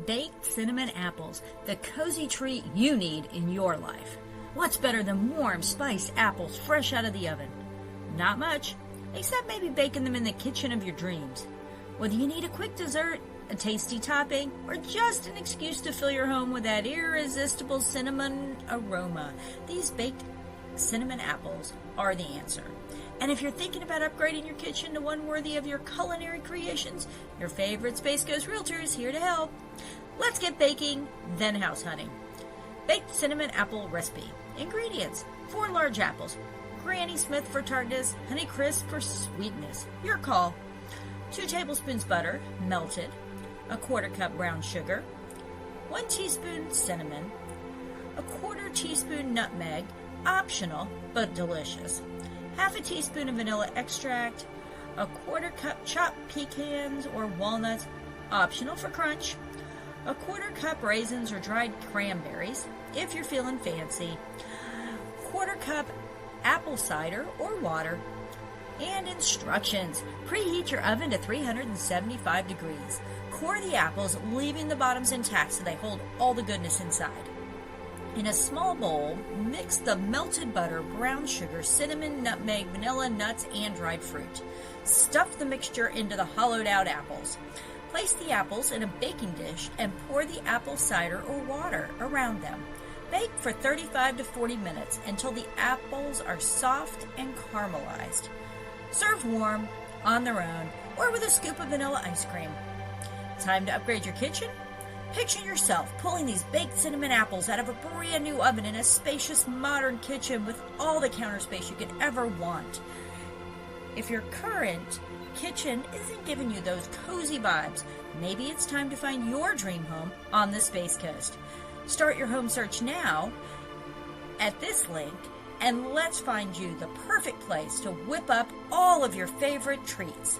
Baked cinnamon apples, the cozy treat you need in your life. What's better than warm, spiced apples fresh out of the oven? Not much, except maybe baking them in the kitchen of your dreams. Whether you need a quick dessert, a tasty topping, or just an excuse to fill your home with that irresistible cinnamon aroma, these baked cinnamon apples are the answer. And if you're thinking about upgrading your kitchen to one worthy of your culinary creations, your favorite Space Coast Realtor is here to help. Let's get baking, then house hunting. Baked cinnamon apple recipe. Ingredients: 4 large apples, Granny Smith for tartness, Honey Crisp for sweetness. Your call. 2 tablespoons butter, melted, a 1/4 cup brown sugar, 1 teaspoon cinnamon, a 1/4 teaspoon nutmeg, optional but delicious, 1/2 teaspoon of vanilla extract, a 1/4 cup chopped pecans or walnuts, optional for crunch, a 1/4 cup raisins or dried cranberries, if you're feeling fancy, 1/4 cup apple cider or water, and instructions. Preheat your oven to 375 degrees. Core the apples, leaving the bottoms intact so they hold all the goodness inside. In a small bowl, mix the melted butter, brown sugar, cinnamon, nutmeg, vanilla, nuts, and dried fruit. Stuff the mixture into the hollowed out apples. Place the apples in a baking dish and pour the apple cider or water around them. Bake for 35 to 40 minutes until the apples are soft and caramelized. Serve warm, on their own, or with a scoop of vanilla ice cream. Time to upgrade your kitchen? Picture yourself pulling these baked cinnamon apples out of a brand new oven in a spacious modern kitchen with all the counter space you could ever want. If your current kitchen isn't giving you those cozy vibes, maybe it's time to find your dream home on the Space Coast. Start your home search now at this link, and let's find you the perfect place to whip up all of your favorite treats.